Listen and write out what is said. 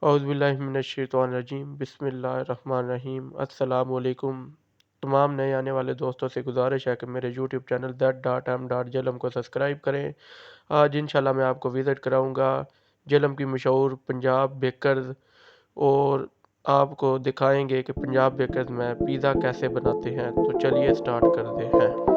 औज़ुबिल्लाहिमिनश्शैतानिर्रजीम बिस्मिल्लाहिर्रहमानिर्रहीम। अस्सलाम वालेकुम। तमाम नए आने वाले दोस्तों से गुजारिश है कि मेरे यूट्यूब चैनल Z.M.jhelum को सब्सक्राइब करें। आज इंशाल्लाह मैं आपको विज़िट कराऊंगा झेलम की मशहूर पंजाब बेकर्स, और आपको दिखाएंगे कि पंजाब बेकर्स में पिज़ा कैसे बनाते हैं। तो चलिए स्टार्ट करते हैं।